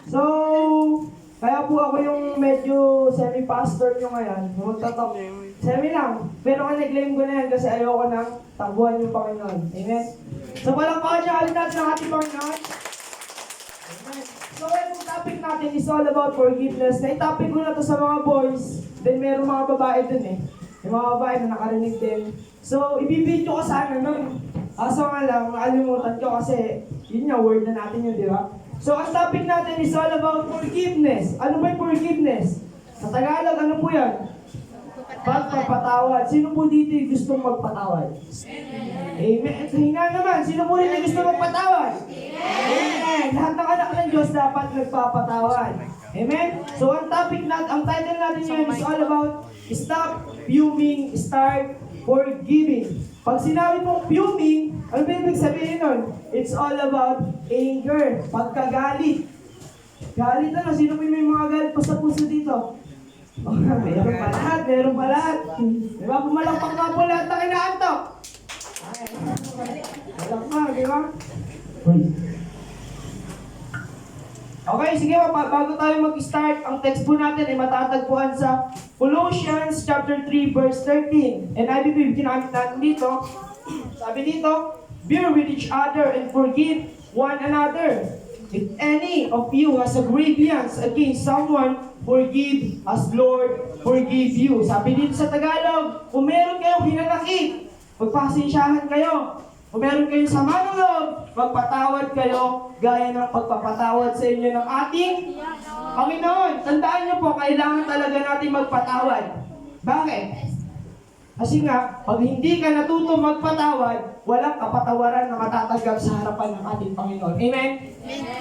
So, kaya po ako yung medyo semi-pastor nyo ngayon. Magtatalk. Semi lang. Pero kaniklaim ko na yan kasi ayoko nang tabuhan yung Panginoon. Amen? So, palakpakan niya ulit natin ang ating Panginoon. Amen. So, yung topic natin is all about forgiveness. Na-topic ko na to sa mga boys. Then, meron mga babae dun eh. Yung mga babae na nakarinig din. So, ibibidyo ko sana nun. Kaso nga lang, nakalimutan ko kasi yun nga, word na natin yun, di ba? So, ang topic natin is all about forgiveness. Ano ba yung forgiveness? Sa Tagalog, ano po yan? Pagpapatawad. Sino po dito yung gustong magpatawad? Amen. Hinga naman. Sino po dito yung gustong magpatawad? Amen. Lahat ng anak ng Diyos dapat nagpapatawad. Amen. So, ang topic natin, ang title natin yun is all about stop fuming, start forgiving. Pag sinabi mong fuming, ano ba ibig sabihin nun? It's all about anger, pagkagalit. Galit ano? Sino po may mga galit pa sa puso dito? Oh, meron pa lahat, meron pa lahat. Diba? Pumalakpak nga po lahat na kinaantok. Malakpak, di ba? Okay, sige bago tayo mag-start, ang text po natin ay matatagpuan sa Colossians chapter 3 verse 13. And I believe ginamit natin dito. Sabi dito, bear with each other and forgive one another. If any of you has a grievance against someone, forgive as Lord forgive you. Sabi dito sa Tagalog, kung meron kayong hinanakit, magpasensyahan kayo. Kung meron kayong sama ng loob, magpatawad kayo gaya ng pagpapatawad sa inyo ng ating Panginoon. Tandaan niyo po, kailangan talaga natin magpatawad. Bakit? Kasi nga, pag hindi ka natuto magpatawad, walang kapatawaran na matatanggap sa harapan ng ating Panginoon. Amen?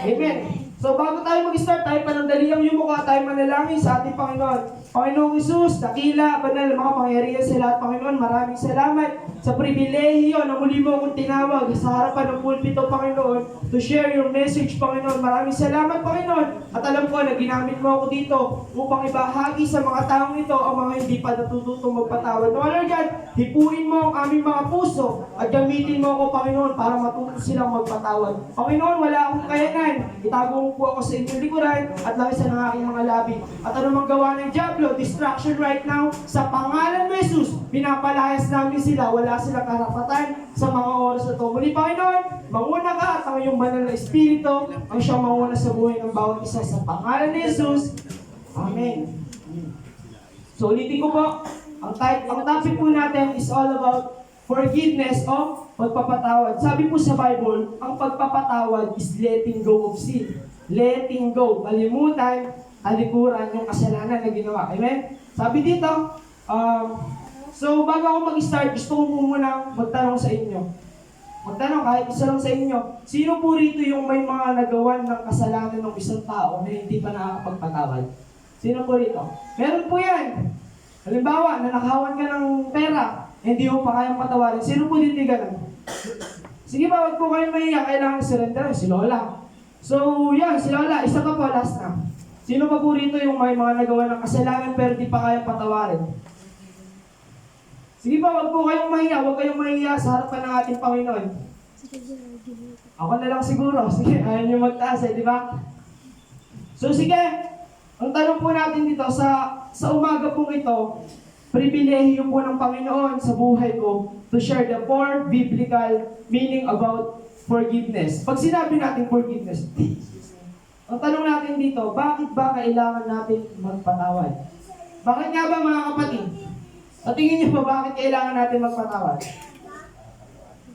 Amen. So bago tayo mag-start, tayo panandaliang yumuka, tayo manalangin sa ating Panginoon. Panginoong Isus, dakila, banal, makapangyarihan sa lahat, Panginoon, maraming salamat sa pribilehiyo na muli mo akong tinawag sa harapan ng pulpito, Panginoon, to share your message, Panginoon. Maraming salamat, Panginoon. At alam ko na ginamit mo ako dito upang ibahagi sa mga taong ito ang mga hindi pa natututong magpatawad. No, Lord God, hipuin mo ang aming mga puso at gamitin mo ako, Panginoon, para matuto silang magpatawad. Panginoon, wala akong kayanan. Itago mo po ako sa inyong likuran at lawisan ng aking mga labi. At anumang gawa ng diablo, distraction right now, sa pangalan mo, Jesus, pinapalayas namin sila. Wala silang karapatan sa mga oras na ito. Muli, Panginoon, manguna ka at ang iyong banal na Espiritu ang siyang manguna sa buhay ng bawat isa sa pangalan ni Jesus. Amen. So, ulitin ko po, ang topic po natin is all about forgiveness o pagpapatawad. Sabi po sa Bible, ang pagpapatawad is letting go of sin. Letting go. Kalimutan, alikuran yung kasalanan na ginawa. Amen? Sabi dito, so bago ako mag-start, gusto ko muna magtanong sa inyo. Magtanong kahit isa lang sa inyo, sino po rito yung may mga nagawan ng kasalanan ng isang tao na hindi pa nakakapagpatawad? Sino po rito? Meron po yan. Halimbawa, nanakawan ka ng pera, hindi mo pa kayang patawarin. Sino po dito ganun? Sige ba, wag po kayo mahiya, kailangan surrender, si Lola. So, yan, si Lola, isa ka po, last na. Sino pa po rito yung may mga nagawa ng kasalanan pero di pa kayang patawarin? Sige ba, wag po kayong mahiya, wag kayong mahiya sa harapan ng ating Panginoon. Ako na lang siguro. Sige, ayaw nyo magtaas di ba? So, sige, ang tanong po natin dito, sa umaga po ito, pribilehiyo po ng Panginoon sa buhay ko to share the 4 biblical meaning about forgiveness. Pag sinabi natin forgiveness, ang tanong natin dito, bakit ba kailangan natin magpatawad? Bakit nga ba mga kapatid? Sa tingin niyo ba bakit kailangan natin magpatawad?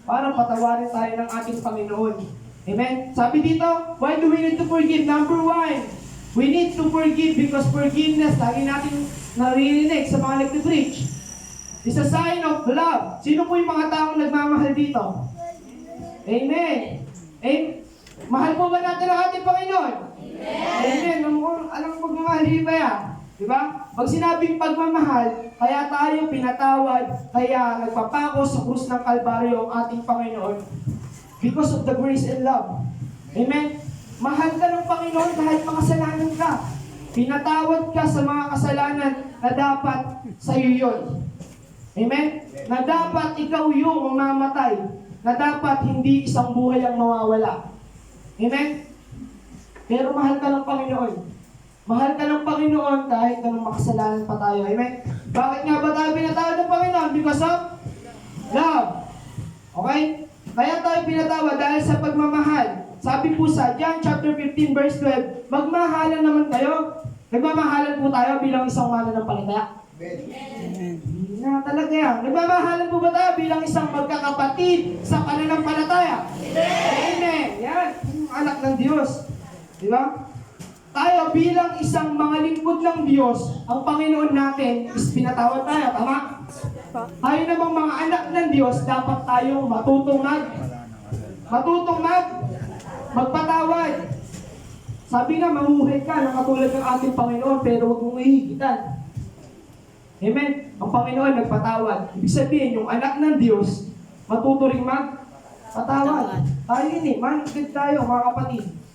Para patawarin tayo ng ating Panginoon. Amen? Sabi dito, why do we need to forgive? Number 1, we need to forgive because forgiveness, lagi natin naririnig sa mga nag-preach, is a sign of love. Sino po yung mga taong nagmamahal dito? Amen. Mahal po ba natin ang ating Panginoon? Amen. Alam mo pagmamahal, hindi ba yan? Diba? Pag sinabing pagmamahal, kaya tayo pinatawad, kaya nagpapako sa krus ng Kalbaryo ang ating Panginoon because of the grace and love. Amen? Mahal ka ng Panginoon kahit makasalanan ka. Pinatawad ka sa mga kasalanan na dapat sa iyo yun. Amen? Na dapat ikaw yung mamamatay. Na dapat hindi isang buhay ang mawawala. Amen? Pero mahal ka ng Panginoon. Mahal ka ng Panginoon kahit anong makasalanan pa tayo. Amen? Bakit nga ba tayo pinatawad ng Panginoon? Because of love. Okay? Kaya tayo pinatawad dahil sa pagmamahal. Sabi po sa John chapter 15 verse 12, magmahalan naman kayo. Nagmamahalan po tayo bilang isang mananampalataya. Hindi na talaga yan. Nagmamahalan po ba tayo bilang isang magkakapatid sa pananampalataya? Amen. Yan. Yung anak ng Diyos. Di ba? Tayo bilang isang mga lingkod ng Diyos, ang Panginoon natin is pinatawad tayo. Tama? Tayo namang mga anak ng Diyos, dapat tayong magpatawad. Sabi nga, mamuhay ka na katulad ng ating Panginoon, pero huwag mong ihigitan. Amen? Ang Panginoon nagpatawad. Ibig sabihin, yung anak ng Diyos, matuto ring magpatawad. Tayo yun manigid tayo, mga kapatid.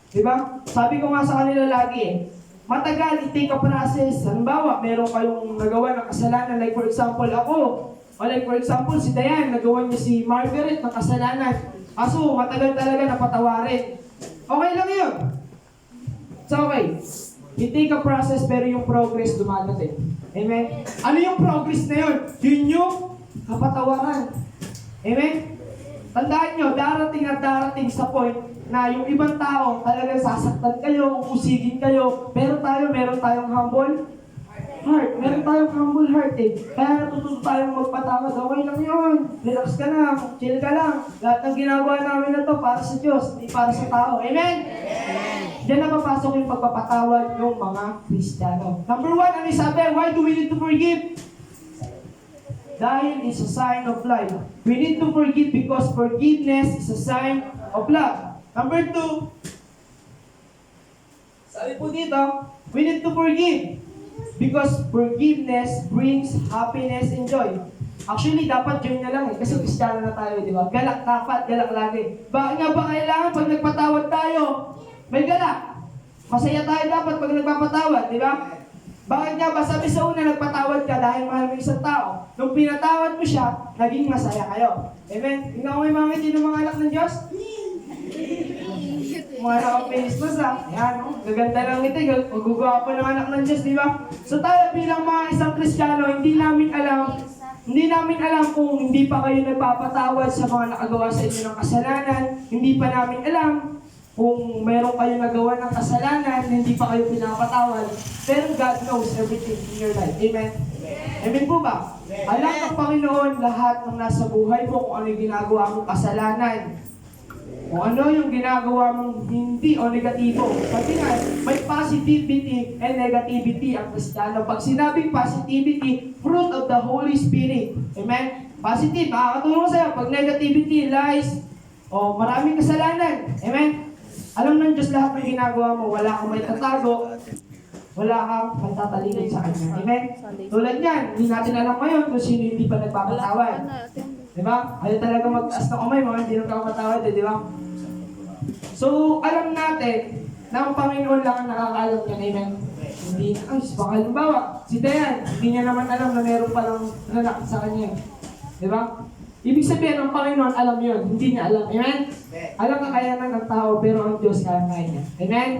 Diba? Sabi ko nga sa kanila lagi matagal, i-take a process. Halimbawa, meron kayong nagawa ng kasalanan. Like for example, ako. O like for example, si Dayan, nagawa niya si Margaret ng kasalanan. Kaso, matagal talaga napatawarin. Okay lang yun. It's okay. I-take a process, pero yung progress dumadating. Amen? Ano yung progress na yun? Yun yung kapatawaran. Amen? Tandaan nyo, darating at darating sa point na yung ibang tao talagang sasaktan kayo, usigin kayo, pero meron tayong humble heart. Meron tayong humble heart eh. Kaya natututo tayong magpatawad. Okay lang yun. Relax ka lang. Chill ka lang. Lahat ng ginagawa namin na to para sa Diyos, hindi para sa tao. Amen? Amen. Diyan na papasok yung pagpapatawad ng mga Kristiyano. Number 1, ano sabi? Why do we need to forgive? Dahil it's a sign of love. We need to forgive because forgiveness is a sign of love. Number 2, sabi po dito, we need to forgive because forgiveness brings happiness and joy. Actually, dapat joy na lang eh, kasi Kristiyano na tayo, di ba? Galak dapat, galak lagi. Bakit nga ba kailangan pag nagpatawad tayo, may galak? Masaya tayo dapat pag nagpapatawad, di ba? Bakit nga ba? Sabi sa una, nagpatawad ka dahil mahal mo isang tao. Nung pinatawad mo siya, naging masaya kayo. Amen? Tingnan mo yung mga ngiti ng mga anak ng Diyos. Mga naka-Facebook yan, no? Gaganda lang ito, magugwapo ng anak ng Diyos, di ba? So tayo bilang mga isang Kristiyano, hindi namin alam kung hindi pa kayo nagpapatawad sa mga nakagawa sa inyo ng kasalanan, hindi pa namin alam kung meron kayo nagawa ng kasalanan, hindi pa kayo pinapatawad, pero God knows everything in your life. Amen? Amen po ba? Alam ng Panginoon lahat ng nasa buhay mo kung ano yung ginagawa mong kasalanan. Kung ano yung ginagawa mong hindi o negatibo. Pati nga, may positivity and negativity ang Kristiyano. Pag sinabing positivity, fruit of the Holy Spirit. Amen? Positive, makakatulong sa'yo. Pag negativity, lies, o maraming kasalanan. Amen? Alam ng Diyos lahat ng ginagawa mo. Wala kang may tatago. Wala kang magtatalikod sa Kanya. Amen? Tulad yan, hindi natin alam ngayon kung sino hindi pa nagpapatawad. Diba? Ayaw talaga mag-taas na kamay, mga hindi nagpapatawad, di ba? So, alam natin na ang Panginoon lang ang nakakaalam yan. Amen? Hindi na, baka halimbawa, si Dayan, hindi niya naman alam na meron palang nanak sa kanya. Di ba? Ibig sabihin, ang Panginoon alam yun, hindi niya alam. Amen? Alam kakayanan ng tao, pero ang Diyos kaya niya. Amen?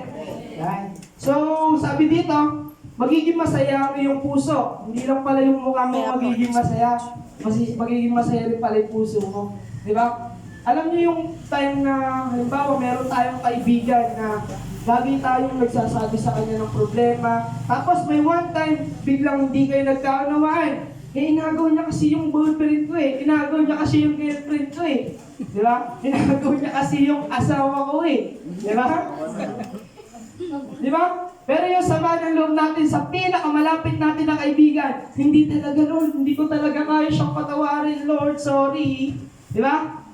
Yan. So, sabi dito, magiging masaya ang iyong puso. Hindi lang pala yung mukha mo magiging masaya. Magiging masaya rin pala yung puso mo. Di ba? Alam niyo yung time na, halimbawa, meron tayong kaibigan na lagi tayong nagsasabi sa kanya ng problema. Tapos may one time, biglang hindi kayo nagkaunawaan. Inagaw niya kasi yung boyfriend ko eh. Inagaw niya kasi yung girlfriend ko eh. Di ba? Inagaw niya kasi yung asawa ko eh. Di ba? Di ba? Pero yung sama ng loob natin sa pinakamalapit natin na kaibigan, hindi talaga, Lord, hindi ko talaga kaya siyang patawarin, Lord, sorry. Di ba?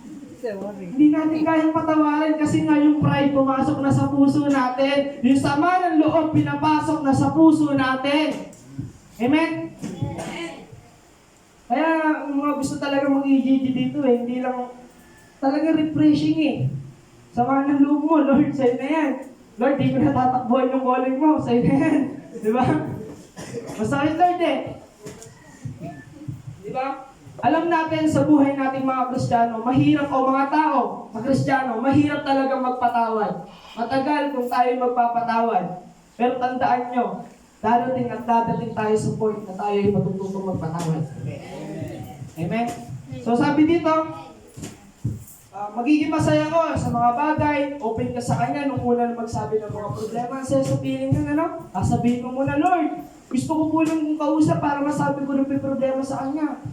Hindi natin kayang patawarin kasi nga yung pride pumasok na sa puso natin. Yung sama ng loob pinapasok na sa puso natin. Amen? Kaya mga gusto talaga mag-EGG dito eh, hindi lang talaga refreshing eh. Sama ng loob mo, Lord, sa'yo na yan. Lord, di ko natatakbuhan yung calling mo. Sa'yo na yan. Di ba? Masakit, Lord eh. Di ba? Alam natin sa buhay nating mga Kristiyano, mahirap o mga tao na Kristiyano, mahirap talagang magpatawad. Matagal kung tayo magpapatawad. Pero tandaan nyo, darating at dadating tayo sa point na tayo ay matututong magpatawad. Amen? So sabi dito, magiging masaya ko sa mga bagay, open ka sa Kanya nung una na magsabi ng mga problema. Sa piling yun, ano? Sasabihin mo muna, Lord, gusto ko po lang kausap para masabi ko rin may problema sa Kanya.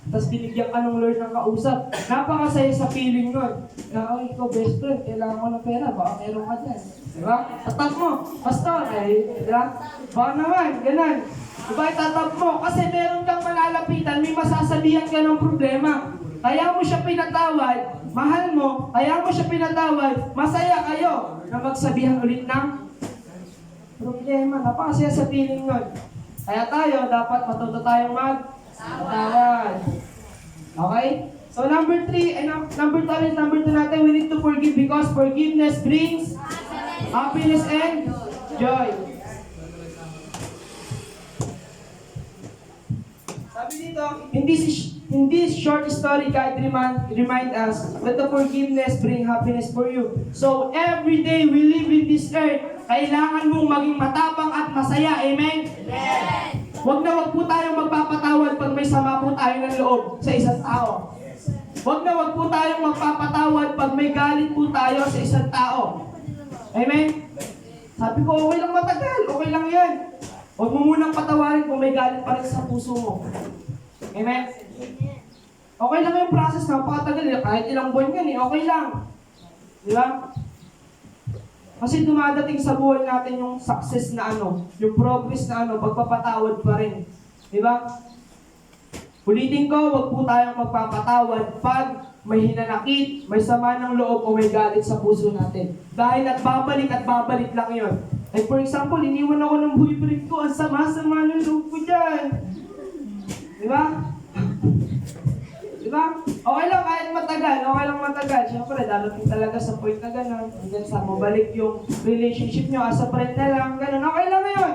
Tapos binigyan ka ng Lord ng kausap. Napakasaya sa feeling nun. Na, oh, ikaw best friend, kailangan ko ng pera, baka meron ka dyan. Diba? Tatap mo, pastor, diba? Baka naman, ganun. Diba, tatap mo, kasi meron kang malalapitan, may masasabihan ka ng problema. Kaya mo siya pinatawad, mahal mo, kaya mo siya pinatawad, masaya kayo na magsabihan ulit ng problema. Napakasaya sa feeling nun. Kaya tayo, dapat matuto tayong magpatawad. Okay? So number 3, and number 2 natin, we need to forgive because forgiveness brings happiness and joy. Sabi dito, in this short story, God remind us that the forgiveness bring happiness for you. So every day we live in this earth, kailangan mong maging matapang at masaya. Amen? Amen. Wag po tayong magpapatawad pag may sama po tayo ng loob sa isang tao. Wag po tayong magpapatawad pag may galit po tayo sa isang tao. Amen? Sabi ko, okay lang matagal, okay lang yan. Huwag mo munang patawarin kung may galit pa rin sa puso mo. Amen? Okay lang yung process, napakatagal. Kahit ilang buwan yan, okay lang. Di ba? Kasi dumadating sa buhay natin yung success na yung progress na pagpapatawad pa rin. Di ba? Ulitin ko, huwag po tayong magpapatawad pag may hinanakit, may sama ng loob o may galit sa puso natin. Dahil at babalik lang yon. Like for example, iniwan ako ng boyfriend ko, ang sama-sama ng loob ko dyan. Di ba? Diba? Okay lang kahit matagal, Siyempre, darating talaga sa point na gano'n. Hanggang sa mabalik yung relationship nyo as a friend na lang, gano'n. Okay lang yun.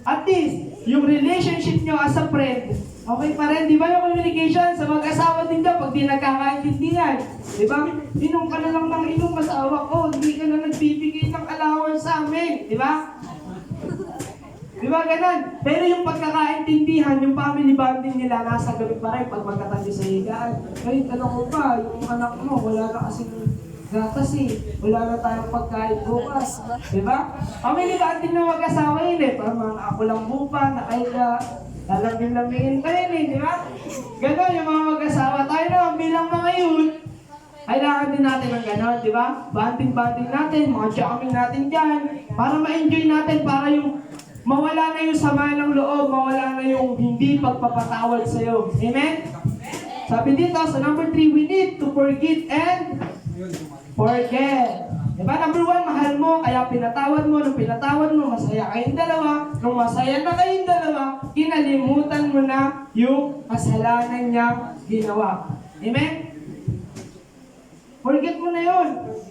At least, yung relationship nyo as a friend, okay pa rin. Di ba yung communication sa mag-asawa din dyan pag di nagkakaintindihan? Di ba? Inom ka na lang ng inom, asawa ko. Hindi ka na nagbibigay ng allowance sa amin. Di ba? Di ba ganun? Pero yung pagkakaintindihan, yung family bonding nila, nasa gabi pa rin pag magkatabi sa higaan. Ay, tanong ko ba, yung anak mo, wala na kasing gatas wala na tayong pagkain bukas. Di ba? Family bonding na mag-asawa yun Parang ako lang bupa, nakahiga, lalambing-lambingin pa yun di ba? Ganun yung mga mag-asawa. Tayo naman bilang mga yun, kailangan din natin ng gano'n, di ba? Bonding natin, mga jamming natin dyan, para ma-enjoy natin, para yung mawala na yung sama ng loob, mawala na yung hindi pagpapatawad sa'yo. Amen? Sabi dito, sa number 3, we need to forgive and forget. Diba? Number 1, mahal mo, kaya pinatawad mo. Nung pinatawad mo, masaya kayong dalawa. Nung masaya na kayong dalawa, kinalimutan mo na yung kasalanan niyang ginawa. Amen? Forget mo na yun.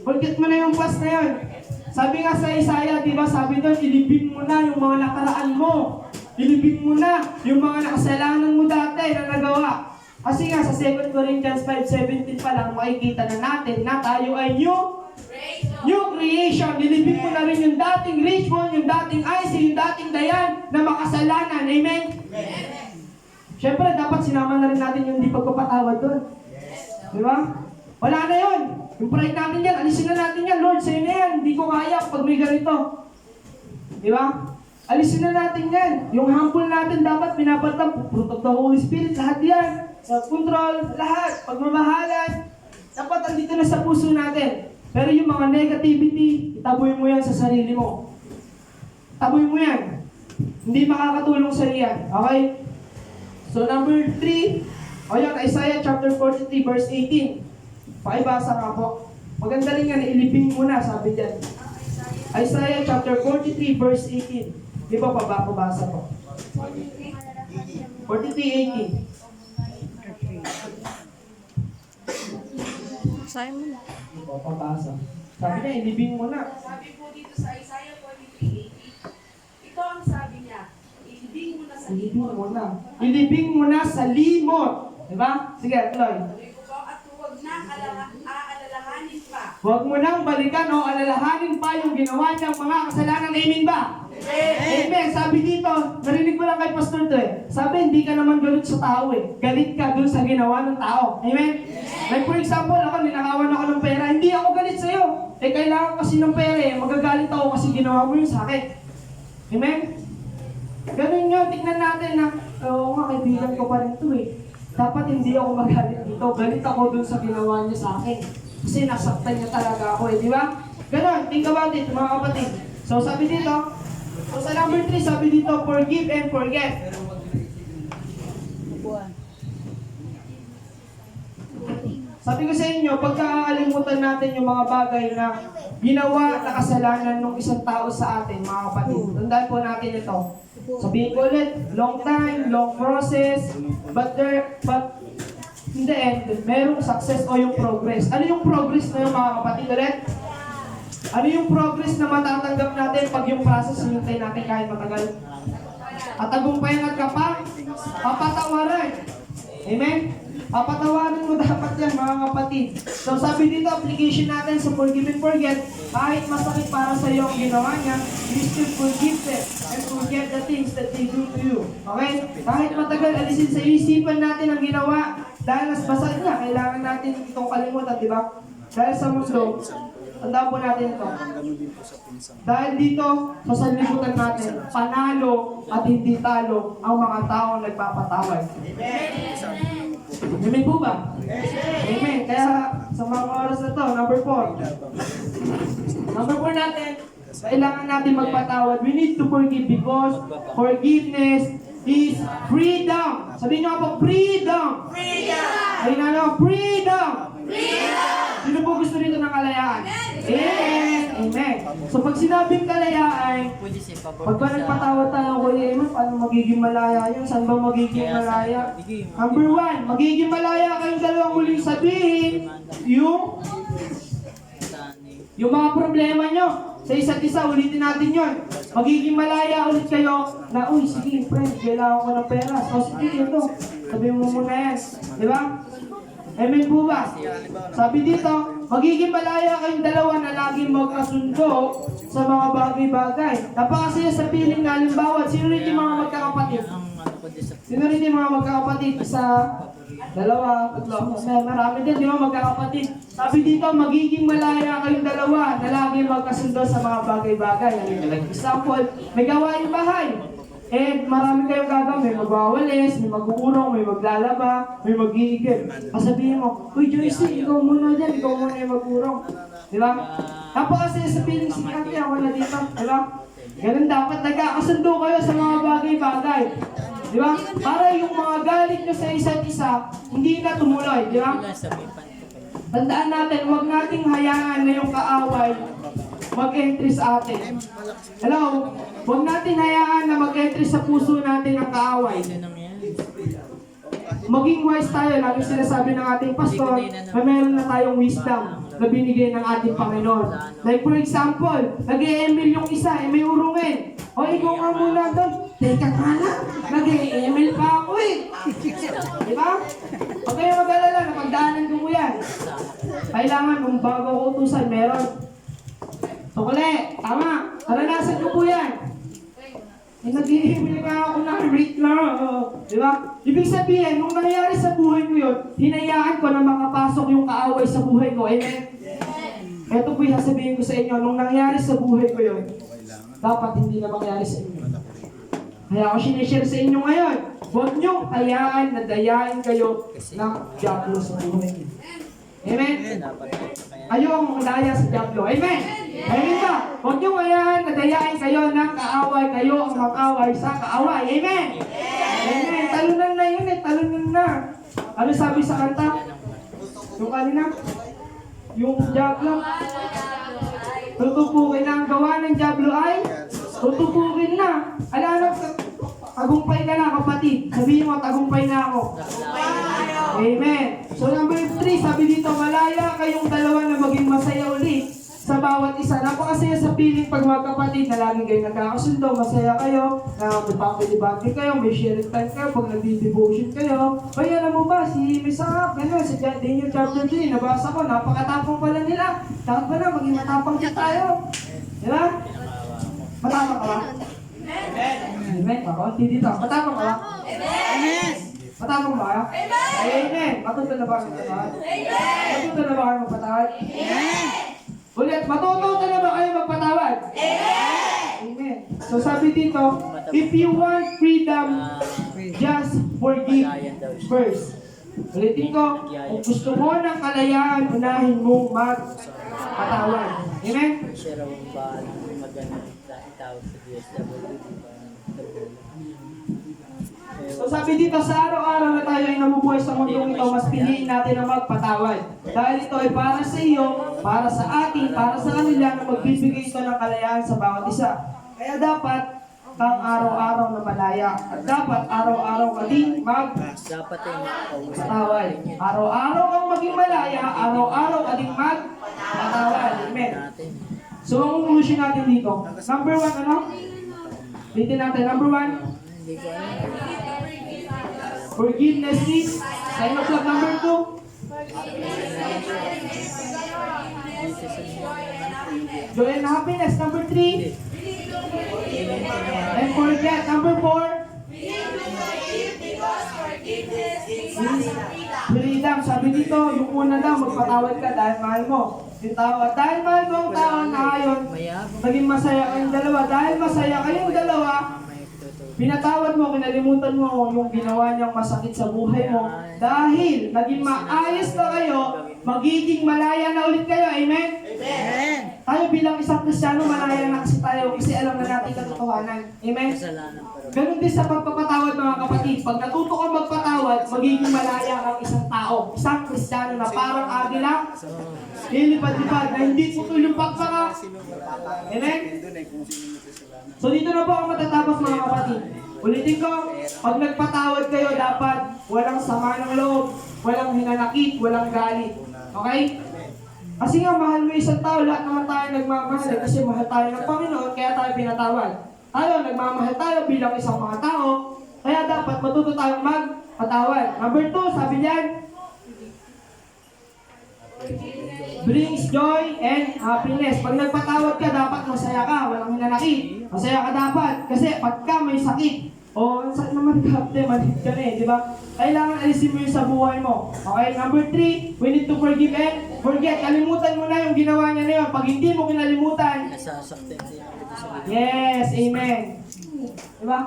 Forget mo na yung past na yun. Sabi nga sa Isaiah, di ba, sabi doon, ilibing mo na yung mga nakaraan mo. Ilibing mo na yung mga nakasalanan mo dati na nagawa. Kasi nga sa 2 Corinthians 5:17 pa lang, makikita na natin na tayo ay new creation. Ilibing mo na rin yung dating Richmond, yung dating Icy, yung dating Dayan na makasalanan. Amen? Siyempre, dapat sinama na rin natin yung di pagpapatawad doon. Di ba? Wala na yun. Yung pride natin yan, alisin na natin yan. Lord, sa'yo na yan. Hindi ko kaya pag may ganito. Di ba? Alisin na natin yan. Yung humble natin dapat pinapatang fruit of the Holy Spirit. Lahat yan. Self-control, lahat. Pagmamahalan. Dapat andito na sa puso natin. Pero yung mga negativity, itaboy mo yan sa sarili mo. Taboy mo yan. Hindi makakatulong sa iyan. Okay? So number 3, Isaiah chapter 43 verse 18. Pakibasa nga po. Maganda rin yan, ilibing mo na, sabi dyan. Isaiah chapter 43 verse 18. Di ba pabasa po? 43:18. Simon. Di ba pabasa? Sabi niya, ilibing mo na. Sabi po dito sa Isaiah 43:18, ito ang sabi niya, ilibing mo na sa Ilibing limot. mo na. Ilibing mo na sa limot. Diba? Sige, tuloy. At huwag na aalalahanin pa. Huwag mo nang balikan o alalahanin pa yung ginawa niyang mga kasalanan. Amen ba? Amen. Sabi dito, narinig ko lang kay Pastor to eh. Sabi, hindi ka naman galit sa tao eh. Galit ka dun sa ginawa ng tao. Amen? Like for example, ako, ninakawan ako ng pera. Hindi ako galit sa'yo. Eh, kailangan kasi ng pera eh. Magagalit ako kasi ginawa mo yun sa akin. Amen? Ganun yun. Tignan natin na, oo nga, kaibigan ko pa rin to eh. Dapat hindi ako magalit dito. Galit ako dun sa ginawa niya sa akin. Kasi nasaktan niya talaga ako eh. Di ba? Ganun. Think about it, mga kapatid. So, sabi dito, so sa number 3, sabi dito, forgive and forget. Sabi ko sa inyo, pagkakalimutan natin yung mga bagay na ginawa na kasalanan ng isang tao sa atin, mga kapatid. Tandaan po natin ito. Sabihin ko ulit, long time, long process, but in the end, merong success o yung progress. Ano yung progress na yung mga kapatid ulit? Ano yung progress na matatanggap natin pag yung process hinintay natin kahit matagal? At tagumpayan at papatawaran. Amen? Papatawaran mo dapat yan, mga kapatid. So sabi dito, application natin sa forgive and forget, kahit masakit para sa iyo ang ginawa niya, you still forgive them and forget the things that they do to you. Okay? Kahit matagal, alisin sa isipan natin ang ginawa, dahil nas basal niya, kailangan natin itong kalimutan, di ba? Dahil sa mundo, tandaan po natin ito. Dahil dito, sa sanlibutan natin, panalo at hindi talo ang mga taong nagpapatawad. Amen po ba? Amen. Kaya sa mga oras na to, number 4. Number 4 natin, kailangan natin magpatawad. We need to forgive because forgiveness is freedom. Sabihin nyo po, freedom! Freedom! Ayun na, freedom! Freedom! Sino po gusto rito ng kalayaan? Amen! Amen! So pag sinabing kalayaan, pag ba nagpatawad tayo, Kuya Eman, paano magiging malaya yun? Saan ba magiging malaya? Number 1, magiging malaya kayong dalawang muling sabihin yung mga problema nyo. Sa isa't isa, ulitin natin yun. Magiging malaya ulit kayo na, uy, sige, friend, kailangan ko ng pera. So, sige, ito. Sabihin mo muna yan. Di ba? Amen po ba? Sabi dito, magiging malaya kayong dalawa na laging magkasundo sa mga bagay-bagay. Napakasaya sa piling na halimbawa, sino rin yung mga magkakapatid? Sino rin yung mga magkakapatid? Isa, dalawa, tatlo. Marami din, di ba, magkakapatid. Sabi dito, magiging malaya kayong dalawa na laging magkasundo sa mga bagay-bagay. Like example, may gawain bahay. Eh, marami kayong gagawin. May magwawalis, may mag-uurong, may maglalaba, may mag-iigib. Sabihin mo, uy Joyce, ikaw muna dyan, ikaw muna yung mag-uurong. Di ba? Napakasaya sa piling, sige ate, ako na dito. Di ba? Ganun dapat, nagkakasundo kayo sa mga bagay-bagay. Di ba? Para yung mga galit nyo sa isa't isa, hindi na tumuloy. Di ba? Tandaan natin, huwag nating hayaan na yung kaaway mag-entry sa atin. Hello? Huwag natin hayaan na mag-entry sa puso natin ang kaaway. Maging wise tayo. Lagi sinasabi ng ating pastor na meron na tayong wisdom na binigay ng ating Panginoon. Like for example, nag-e-email yung isa, may urungin. O ikaw nga muna doon. Teka nga lang, nag-e-email pa ako eh. Diba? Huwag kayo mag-alala, napagdaanan ko mo yan. Kailangan, kung bago ko utusan, meron. Tukle, tama. Karanasan ko po yan. Eh, nag-i-email nga ako ng rate lang. Diba? Ibig sabihin, nung nangyari sa buhay ko yun, hinayaan ko na makapasok yung kaaway sa buhay ko. Amen? Ito po yung sasabihin ko sa inyo, nung nangyari sa buhay ko yun, dapat hindi na mangyari sa inyo. Kaya ako sinishare sa inyo ngayon, huwag niyong hayaan na dayain kayo ng diablo sa buhay niyo. Amen? Ayong daya sa diablo. Amen? Amen ba? Huwag niyong hayaan na dayain kayo ng kaaway, kayo ang mag-away sa kaaway. Amen? Amen? Talunan na yun eh, talunan na. Ano sabi sa kanta? Yung kanina? Yung diablo? Tutupukin na ang gawa ng diablo ay? Tutupukin na. Alala, tagumpay ka na kapatid. Sabihin mo, tagumpay na ako. Amen. So number 3, sabi dito, malaya kayong dalawa na maging masaya ulit sa bawat isa. Napakasaya sa piling pag magkapatid na lagi kayo nagkakasundo, masaya kayo, na may family kayo, may sharing time kayo, pag nagdi-devotion kayo. Kaya alam mo ba, si Misakap, gano'n, sa Daniel chapter 3, nabasa ko, napakatapang pala nila. Dapat ba na, maging matapang din tayo. Diba? Matapang ka ba? Amen. Makaunti dito. Matapang ka ba? Amen! Matapang ba kayo? Amen. Matuto na ba kayo magpatawad? Amen! Matuto na ba kayo magpatawad? Amen! Ulit, matututo na ba kayo magpatawad? Amen. So sabi dito, if you want freedom, just forgive first. Ulitin ko, kung gusto mo ng kalayaan, unahin mo magpatawad. Amen? Siya raw ang bahala ng magandang tawag sa DSWD. So sabi dito, sa araw-araw na tayo ay nabubuhay sa mundong ito, mas piliin natin na magpatawad. Dahil ito ay para sa iyo, para sa atin, para sa kanila na magbibigay ito ng kalayaan sa bawat isa. Kaya dapat kang araw-araw na malaya. At dapat araw-araw ka din Dapat ay magpatawad. Araw-araw kang maging malaya, araw-araw ka din magpatawad. Amen. So ang conclusion natin dito, number 1, ano? Dito natin, number 1, Hindi ko alam. forgiveness is sign of love. Number 2, joy and happiness. Number 3, and forget. Number 4, freedom. Sabi dito, yung una daw, magpatawad ka dahil mahal mo yung tao. At dahil mahal mo ang tao na ngayon, naging masaya kayong dalawa. Dahil masaya kayong dalawa, pinatawad mo, kinalimutan mo yung ginawa niyang masakit sa buhay mo. Dahil naging maayos na kayo, magiging malaya na ulit kayo. Amen? Amen! Tayo bilang isang Kristiyano, malaya na kasi tayo kasi alam na natin katotohanan. Amen? Kasalanan pero Ganun din sa pagpapatawad, mga kapatid. Pag natuto ka magpatawad, magiging malaya kang isang tao. Isang Kristiyano na parang agila, lilipad-lipad, na hindi putol yung pagpaka. Amen? So dito na po ang matatapos, mga kapatid. Ulitin ko, pag nagpatawad kayo, dapat walang sama ng loob, walang hinanakit, walang galit. Okay? Kasi nga, mahal mo isang tao, lahat naman tayo nagmamahal. Kasi mahal tayo ng Panginoon, kaya tayo pinatawad. Tayo, nagmamahal tayo bilang isang mga tao, kaya dapat matuto tayong magpatawad. Number 2, sabi niyan, brings joy and happiness. Pag nagpatawad ka, dapat masaya ka, walang hinanakit. Masaya ka dapat, kasi pagka may sakit, ang sakit naman kapte, manhid ka na di ba? Kailangan alisin mo yun sa buhay mo. Okay, number 3, we need to forgive and forget. Kalimutan mo na yung ginawa niya na yun. Pag hindi mo kinalimutan, nasasaktan din ako dito sa yes, amen. Diba?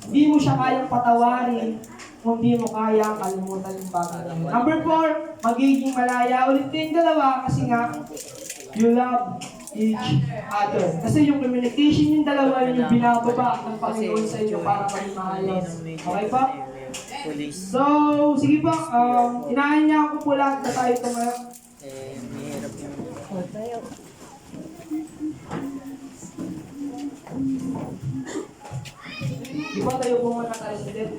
Hindi mo siya kayang patawarin kung di mo kayang kalimutan yung bagay. Number 4, magiging malaya ulit yung dalawa kasi nga, you love each other. Kasi yung communication yung dalawa, yun yung binababa ng Panginoon sa inyo para maging maayos. Okay pa? Police. So, sige pa, inaanyahan ko po lahat na tayo tumayo. Mahirap yung Di ba tayo po muna tayo sa din?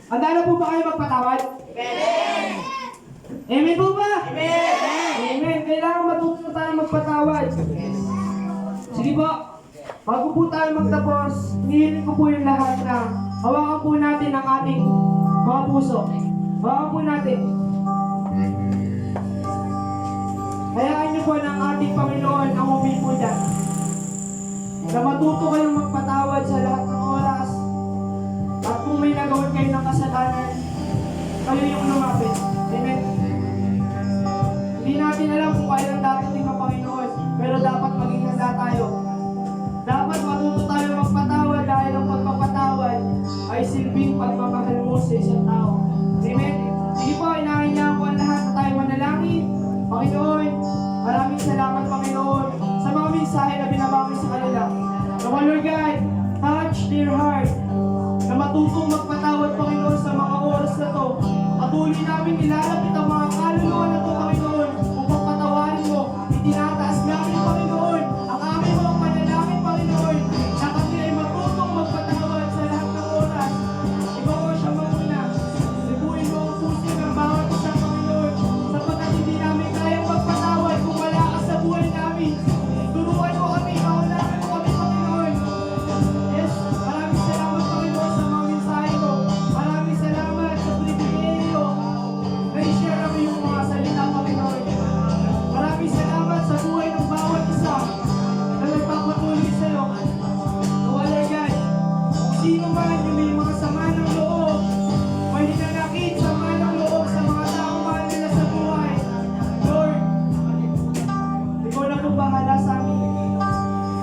Handa na po ba kayo magpatawad? Amen! Amen po ba? Amen! Amen! Kailangan matuto tayo magpatawad. Sige po, bago po tayo magtapos, hinihiling ko po yung lahat na hawakan po natin ang ating mga puso. Hawakan po natin. Hayaan niyo po ng ating Panginoon ang humingi po dyan. Na matuto kayong magpatawad sa lahat ng oras. At kung may nagawa kayo ng kasalanan, kayo yung lumapit. Amen? Hindi natin alam kung kailan darating ang Panginoon, pero dapat maging handa tayo. Dapat matuto tayo magpatawad dahil ang pagpapatawad ay silbing pagmamahal mo sa isang tao. Amen? Sige po, inaanyahan ko ang lahat na tayo manalangin. Panginoon, maraming salamat Panginoon sa mga mensahe na binabagi sa kanila. Nawa Lord God, touch their heart na matutong magpatawad Panginoon sa mga oras na to. Patuloy namin nilalapit ang mga kaluluwa na to Panginoon upang patawarin mo. Itinataas namin Panginoon ang aming mga panalangin Panginoon na kami ay matutong magpatawad sa lahat ng oras. Ikaw ang siya mauna. Libuin mo ang puso ng bawat isang Panginoon sapagkat hindi namin kayang magpatawad kung wala ka sa buhay namin. pong bahala sa amin.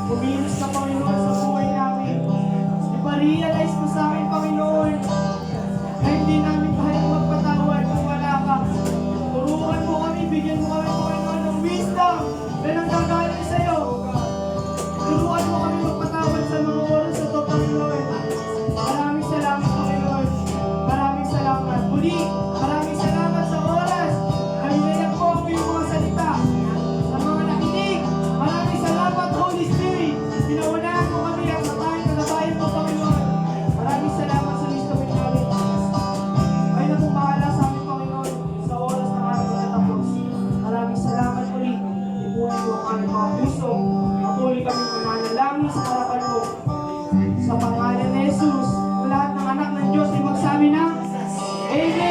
Kumilos ka, Panginoon, sa buhay namin. Ipa-realize mo sa amin, Panginoon, na hindi namin kaya magpatawad kung wala ka. Turuan mo kami, bigyan mo kami, Panginoon, ng wisdom na nanggagaling sa iyo. Turuan mo kami magpatawad sa mga oras na ito, Panginoon. Maraming salamat, Panginoon. Maraming salamat. Muli, maraming salamat sa oras. Kailangan po ang iyong mga salita. Sa mga nakinig, maraming salamat, Holy Spirit. Pinaunahan mo kami ang sa tayong kagabayan mo, Panginoon. Maraming salamat sa wisdom and knowledge. Kayo na pong bahala sa amin, Panginoon, sa oras ng aming natapos. Maraming salamat muli. Ipunin mo ang aming mga puso. Patuloy kami mananalangin sa harapan mo. Sa pangalan ni Jesus, ang lahat ng anak ng Diyos ay magsabi na, Amen!